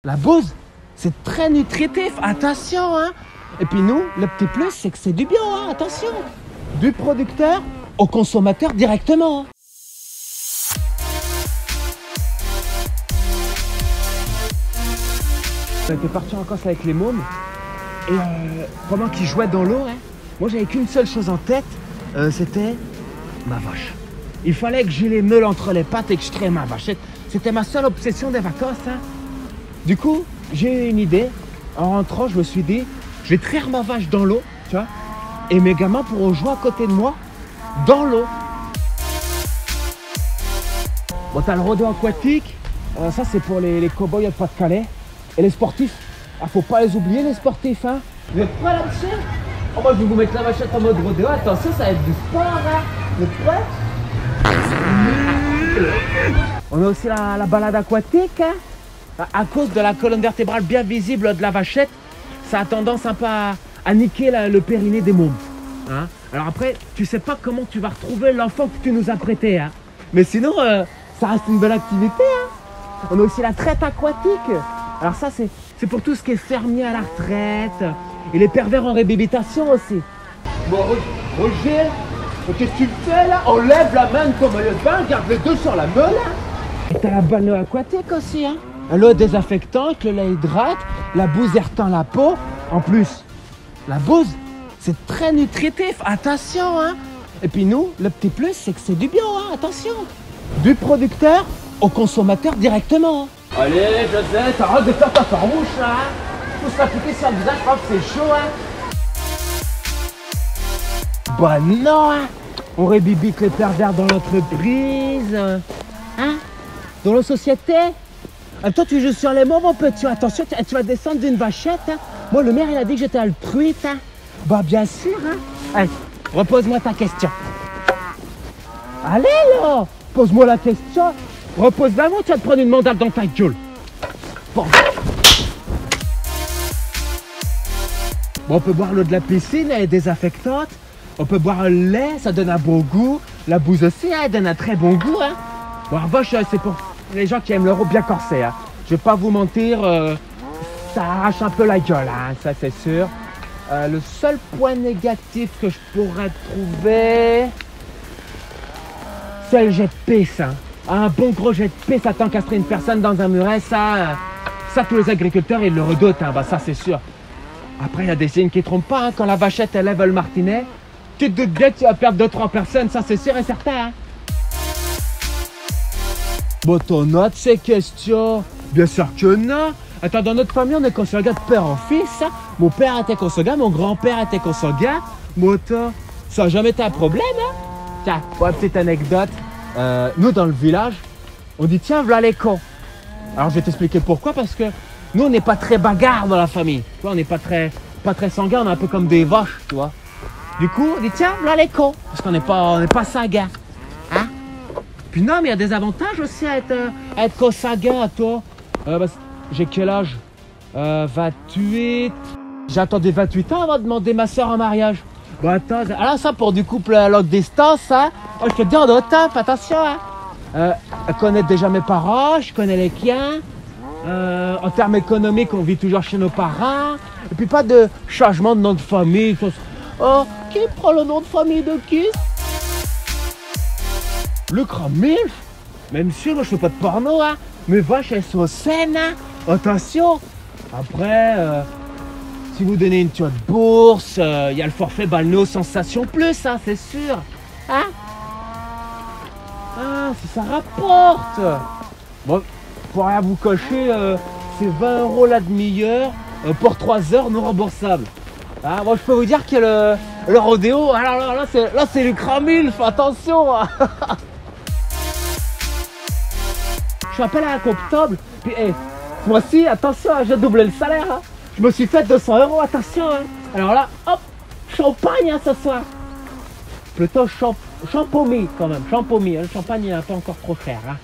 La bouse, c'est très nutritif, attention hein. Et puis nous, le petit plus, c'est que c'est du bio, hein, attention. Du producteur au consommateur directement. On était parti en Corse avec les mômes et pendant qu'ils jouaient dans l'eau, hein, moi j'avais qu'une seule chose en tête, c'était ma vache. Il fallait que j'ai les meules entre les pattes et que je traîne ma vache. C'était ma seule obsession des vacances. Hein. Du coup, j'ai eu une idée. En rentrant, je me suis dit, je vais traire ma vache dans l'eau, tu vois, et mes gamins pourront jouer à côté de moi dans l'eau. Bon, t'as le rodéo aquatique, ça c'est pour les cow-boys de Pas-de-Calais. Et les sportifs, faut pas les oublier les sportifs. Hein. Vous êtes prêts là-dessus? Oh, moi je vais vous mettre la vachette en mode rodéo, attention, ça va être du sport. Hein. Vous êtes prêts? On a aussi la balade aquatique. Hein. À cause de la colonne vertébrale bien visible de la vachette, ça a tendance un peu à niquer le périnée des mômes. Hein. Alors après, tu sais pas comment tu vas retrouver l'enfant que tu nous as prêté. Hein. Mais sinon, ça reste une belle activité. Hein. On a aussi la traite aquatique. Alors ça, c'est pour tout ce qui est fermier à la retraite et les pervers en réhabilitation aussi. Bon, Roger, qu'est-ce que tu fais là? Enlève la main comme maillot de bain, garde les deux sur la meule. Et t'as la balnéo aquatique aussi. Hein. L'eau désinfectante, le lait hydrate, la bouse elle retend la peau. En plus, la bouse, c'est très nutritif, attention. Hein. Et puis nous, le petit plus, c'est que c'est du bio, hein, attention. Du producteur au consommateur directement. Hein. Allez, José, t'arrêtes de faire ta farmouche là. Hein. Faut se l'appliquer sur le visage, je crois que c'est chaud. Hein. Bah non, hein. On rébibite les pervers dans l'entreprise. Hein. Dans la société. Toi, tu joues sur les mots, mon petit. Attention, tu vas descendre d'une vachette. Hein. Moi, le maire, il a dit que j'étais altruiste. Hein. Bah, bien sûr. Hein. Allez, repose-moi ta question. Allez, là. Pose-moi la question. Repose-la, tu vas te prendre une mandale dans ta gueule. Bon, on peut boire l'eau de la piscine, elle est désinfectante. On peut boire le lait, ça donne un bon goût. La bouse aussi, elle donne un très bon goût. Hein. Bon, en revanche, c'est pour les gens qui aiment l'eau bien corsé. Hein. Je vais pas vous mentir, ça arrache un peu la gueule, hein, ça c'est sûr. Le seul point négatif que je pourrais trouver, c'est le jet de pisse. Hein. Un bon gros jet de pisse, ça t'encastrer une personne dans un muret, ça tous les agriculteurs ils le redoutent, hein, bah, ça c'est sûr. Après, il y a des signes qui ne trompent pas, hein, quand la vachette elle lève le martinet, tu te doutes bien que tu vas perdre 2-3 personnes, ça c'est sûr et certain. Hein. Bon, t'en as de ces questions? Bien sûr que non. Attends, dans notre famille, on est consanguin de père en fils. Hein. Mon père était consanguin, mon grand-père était consanguin. Moi, ça n'a jamais été un problème. Hein. Tiens, pour une petite anecdote. Nous, dans le village, on dit tiens, voilà les cons. Alors, je vais t'expliquer pourquoi. Parce que nous, on n'est pas très bagarre dans la famille. Tu vois, on n'est pas très sanguin, on est un peu comme des vaches, tu vois. Du coup, on dit tiens, voilà les cons. Parce qu'on n'est pas sanguin. Hein? Puis non, mais il y a des avantages aussi à être consanguin, à toi. J'ai quel âge? 28. J'ai attendu 28 ans avant de demander ma soeur en mariage. Bon, attends, alors ça pour du couple à longue distance, hein. Oh, je te dis, on doit top, attention, hein. Elle connaît déjà mes parents, je connais les tiens. En termes économiques, on vit toujours chez nos parents. Et puis pas de changement de nom de famille. Oh, qui prend le nom de famille de qui? Le grand milf? Même si moi je fais pas de porno, hein. Mes vaches elles sont saines, hein. Attention. Après, si vous donnez une de bourse, il y a le forfait balnéo sensation plus, hein, c'est sûr. Hein? Ah, si ça rapporte. Bon, pour rien vous cocher, c'est 20 € la demi-heure pour 3 heures non remboursables. Ah, moi je peux vous dire que le rodéo, alors là c'est le grand milf, attention. Je m'appelle à un comptable, puis moi aussi, attention, j'ai doublé le salaire. Hein. Je me suis fait 200 €, attention. Hein. Alors là, hop, champagne hein, ce soir. Plutôt champomis quand même, champomis. Le champagne il est un peu encore trop cher. Hein.